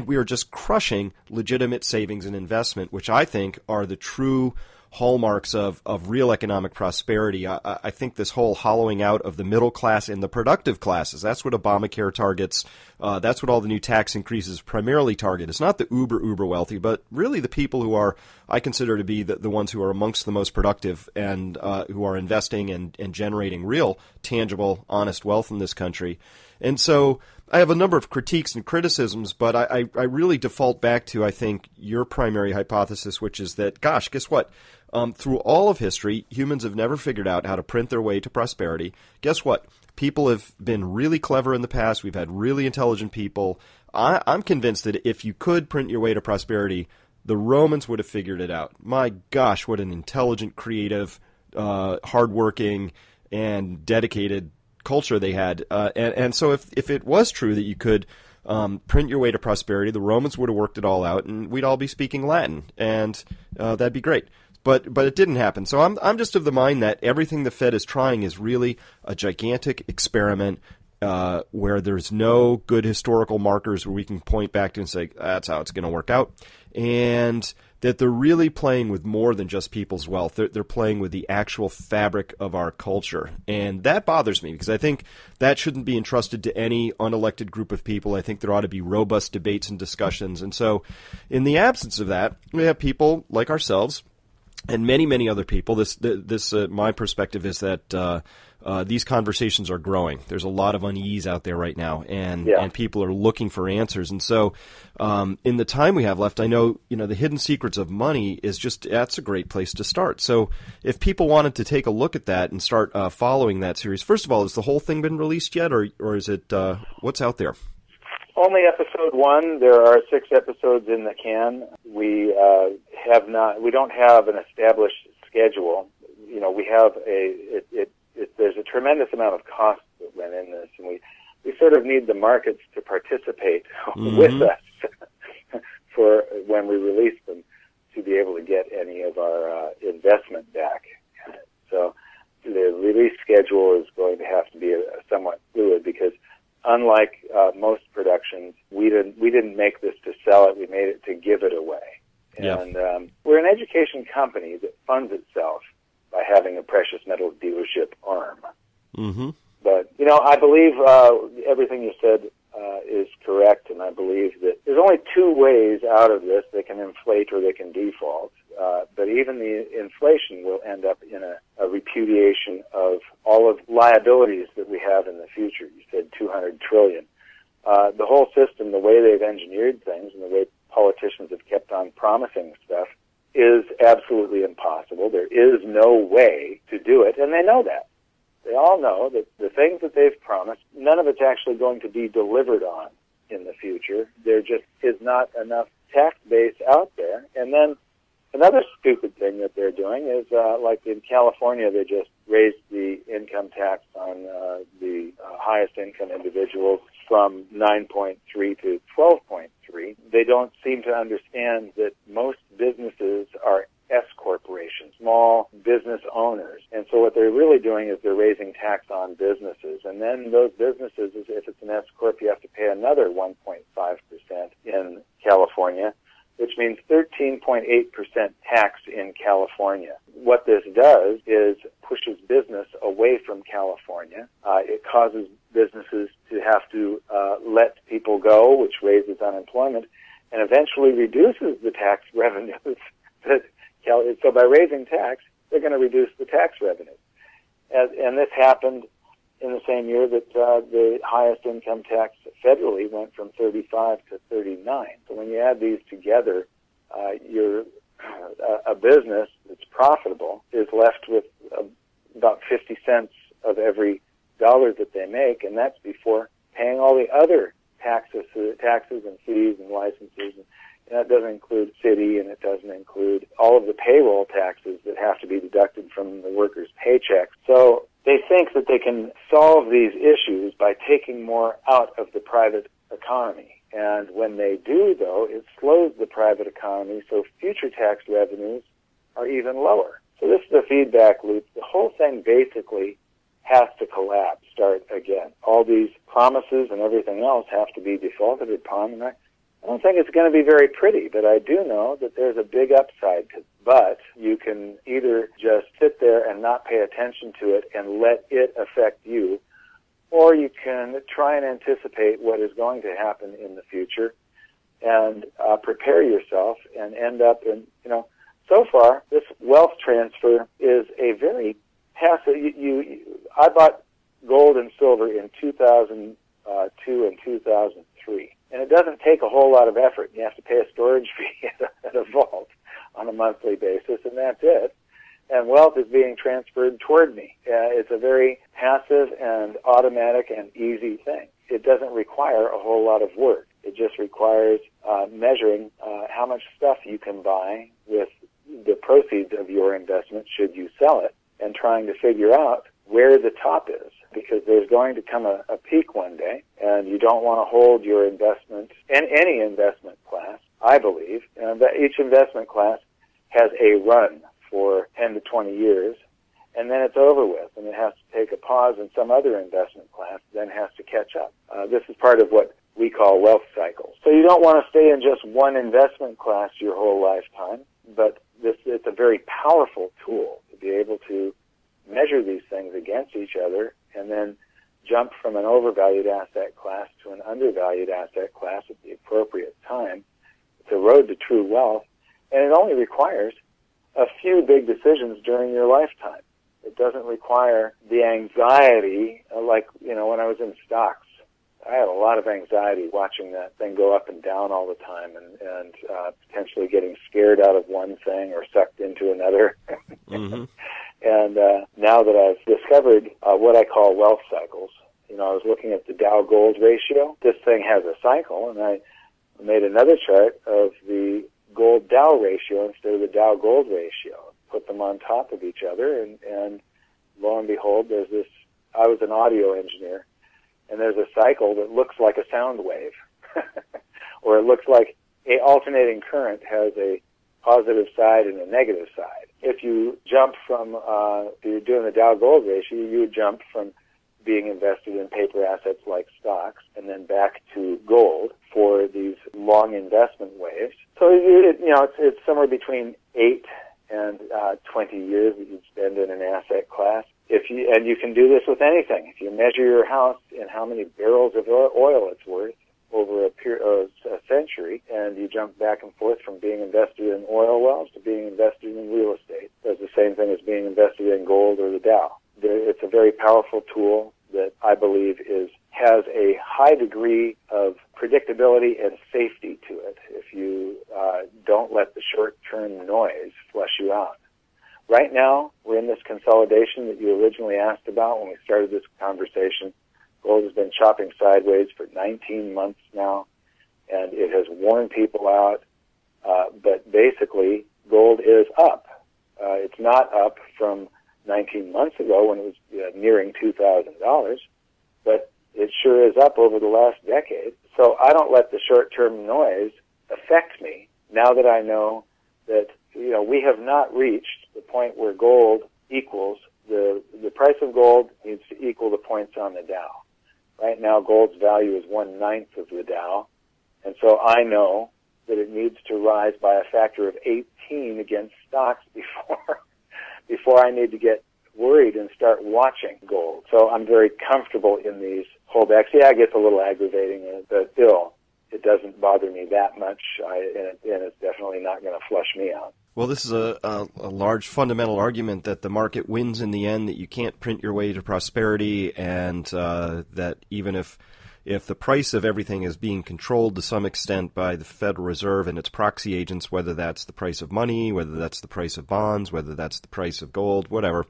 we are just crushing legitimate savings and investment, which I think are the true hallmarks of real economic prosperity. I think this whole hollowing out of the middle class and the productive classes, that's what Obamacare targets. That's what all the new tax increases primarily target. It's not the uber wealthy, but really the people who are, I consider to be the ones who are amongst the most productive and who are investing and generating real, tangible, honest wealth in this country. And so I have a number of critiques and criticisms, but I really default back to, I think, your primary hypothesis, which is that, gosh, guess what? Through all of history, humans have never figured out how to print their way to prosperity. Guess what? People have been really clever in the past. We've had really intelligent people. I'm convinced that if you could print your way to prosperity, the Romans would have figured it out. My gosh, what an intelligent, creative, hardworking, and dedicated culture they had. And so if it was true that you could print your way to prosperity, the Romans would have worked it all out, and we'd all be speaking Latin, and that'd be great. But it didn't happen. So I'm just of the mind that everything the Fed is trying is really a gigantic experiment where there's no good historical markers where we can point back to and say, that's how it's going to work out. And that they're really playing with more than just people's wealth. They're playing with the actual fabric of our culture. And that bothers me because I think that shouldn't be entrusted to any unelected group of people. I think there ought to be robust debates and discussions. And so in the absence of that, we have people like ourselves and many, many other people. My perspective is that these conversations are growing. There's a lot of unease out there right now, and people are looking for answers. And so, in the time we have left, I know the hidden secrets of money that's a great place to start. So, if people wanted to take a look at that and start following that series, first of all, has the whole thing been released yet, or is it what's out there? Only episode 1. There are 6 episodes in the can. We don't have an established schedule. We have there's a tremendous amount of cost that went in this, and we sort of need the markets to participate with us for when we release them. be able to get any of our investment back. So the release schedule is going to have to be somewhat fluid, because unlike most productions, we didn't make this to sell it. We made it to give it away. Yeah. And we're an education company that funds itself by having a precious metals dealership arm. Mm-hmm. But, I believe everything you said is correct, and I believe that there's only two ways out of this. They can inflate or they can default. But even the inflation will end up in a repudiation of all of liabilities that we have in the future. You said $200 trillion. The whole system, the way they've engineered things and the way politicians have kept on promising stuff, is absolutely impossible. There is no way to do it, and they know that. They all know that the things that they've promised, none of it's actually going to be delivered on in the future. There just is not enough tax base out there. And then another stupid thing that they're doing is, like in California, they just raised the income tax on the highest income individuals from 9.3 to 12.3. They don't seem to understand that most businesses are S corporations, small business owners. And so what they're really doing is they're raising tax on businesses. And then those businesses, if it's an S corp, you have to pay another 1.5% in California, which means 13.8% tax in California. What this does is pushes business away from California. It causes businesses to have to let people go, which raises unemployment, and eventually reduces the tax revenues. So by raising tax, they're going to reduce the tax revenues. And this happened in the same year that the highest income tax federally went from 35 to 39. So when you add these together, a business that's profitable is left with about 50 cents of every dollar that they make, and that's before paying all the other taxes and fees and licenses. And that doesn't include city, and it doesn't include all of the payroll taxes that have to be deducted from the workers' paychecks. So they think that they can solve these issues by taking more out of the private economy. And when they do, though, it slows the private economy, so future tax revenues are even lower. So this is a feedback loop. The whole thing basically has to collapse, start again. All these promises and everything else have to be defaulted upon, and I don't think it's going to be very pretty, but I do know that there's a big upside to it. But you can either just sit there and not pay attention to it and let it affect you, or you can try and anticipate what is going to happen in the future and prepare yourself and end up in, so far, this wealth transfer is a very passive. I bought gold and silver in 2002 and 2003. And it doesn't take a whole lot of effort. You have to pay a storage fee at a vault on a monthly basis, and that's it. And wealth is being transferred toward me. It's a very passive and automatic and easy thing. It doesn't require a whole lot of work. It just requires measuring how much stuff you can buy with the proceeds of your investment should you sell it, and trying to figure out where the top is, because there's going to come a peak one day, and you don't want to hold your investment in any investment class, I believe. And that each investment class has a run for 10 to 20 years, and then it's over with, and it has to take a pause, and some other investment class then has to catch up. This is part of what we call wealth cycles. So you don't want to stay in just one investment class your whole lifetime, but it's a very powerful tool to be able to measure these things against each other and then jump from an overvalued asset class to an undervalued asset class at the appropriate time. It's a road to true wealth, and it only requires a few big decisions during your lifetime. It doesn't require the anxiety, like, when I was in stocks. I had a lot of anxiety watching that thing go up and down all the time and potentially getting scared out of one thing or sucked into another. Mm-hmm. And now that I've discovered what I call wealth cycles, I was looking at the Dow-Gold ratio. This thing has a cycle, and I made another chart of the Gold-Dow ratio instead of the Dow-Gold ratio. Put them on top of each other, and lo and behold, there's this. I was an audio engineer, and there's a cycle that looks like a sound wave, or it looks like a alternating current has a positive side and a negative side. If you jump from, if you're doing the Dow Gold ratio, you would jump from being invested in paper assets like stocks and then back to gold for these long investment waves. So, it's somewhere between 8 and 20 years that you'd spend in an asset class. And you can do this with anything. If you measure your house in how many barrels of oil it's worth over a century, and you jump back and forth from being invested in oil wells to being invested in real estate, does the same thing as being invested in gold or the Dow. It's a very powerful tool that I believe has a high degree of predictability and safety to it if you don't let the short-term noise flush you out. Right now, we're in this consolidation that you originally asked about when we started this conversation. Gold has been chopping sideways for 19 months now, and it has worn people out. But basically, gold is up. It's not up from 19 months ago when it was nearing $2,000, but it sure is up over the last decade. So I don't let the short-term noise affect me now that I know that we have not reached the point where gold equals the price of gold needs to equal the points on the Dow. Right now, gold's value is 1/9 of the Dow, and so I know that it needs to rise by a factor of 18 against stocks before I need to get worried and start watching gold. So I'm very comfortable in these holdbacks. Yeah, it gets a little aggravating, but still, it doesn't bother me that much, and it's definitely not going to flush me out. Well, this is a large fundamental argument that the market wins in the end, that you can't print your way to prosperity, and that even if the price of everything is being controlled to some extent by the Federal Reserve and its proxy agents, whether that's the price of money, whether that's the price of bonds, whether that's the price of gold, whatever,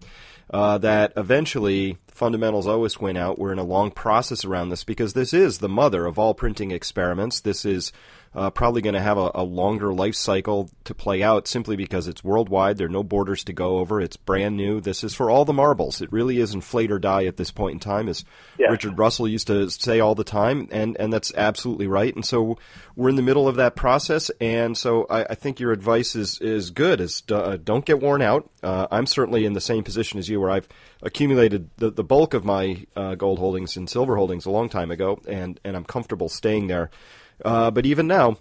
that eventually fundamentals always win out. We're in a long process around this because this is the mother of all printing experiments. This is probably going to have a longer life cycle to play out simply because it's worldwide. There are no borders to go over. It's brand new. This is for all the marbles. It really is inflate or die at this point in time, as Richard Russell used to say all the time, and that's absolutely right. And so we're in the middle of that process, and so I think your advice is good, don't get worn out. I'm certainly in the same position as you, where I've accumulated the bulk of my gold holdings and silver holdings a long time ago, and I'm comfortable staying there. But even now,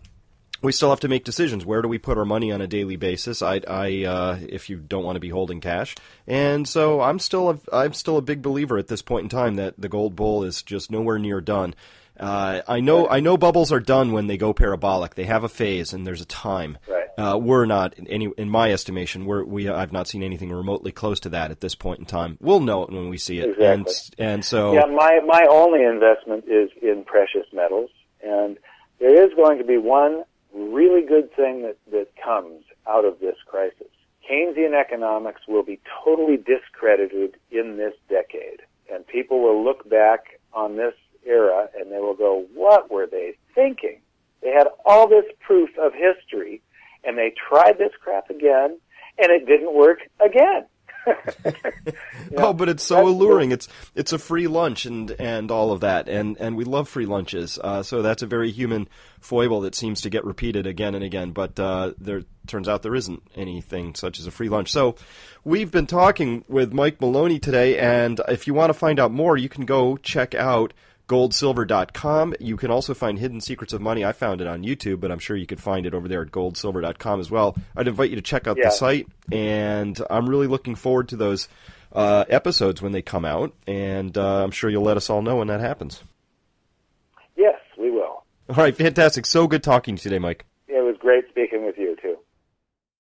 we still have to make decisions. Where do we put our money on a daily basis? If you don't want to be holding cash, and so I'm still a big believer at this point in time that the gold bull is just nowhere near done. I know bubbles are done when they go parabolic. They have a phase and there's a time. Right. We're not in my estimation. I've not seen anything remotely close to that at this point in time. We'll know it when we see it. Exactly. And so my only investment is in precious metals, and there is going to be one really good thing that comes out of this crisis. Keynesian economics will be totally discredited in this decade, and people will look back on this era and they will go, what were they thinking? They had all this proof of history, and they tried this crap again, and it didn't work again. But it's so alluring. It's a free lunch and all of that, and we love free lunches. So that's a very human foible that seems to get repeated again and again. But there turns out there isn't anything such as a free lunch. So we've been talking with Mike Maloney today, and if you want to find out more, you can go check out goldsilver.com. You can also find Hidden Secrets of Money. I found it on YouTube, but I'm sure you could find it over there at goldsilver.com as well. I'd invite you to check out the site, and I'm really looking forward to those episodes when they come out, and I'm sure you'll let us all know when that happens. Yes, we will. All right, fantastic. So good talking to you today, Mike. It was great speaking with you, too.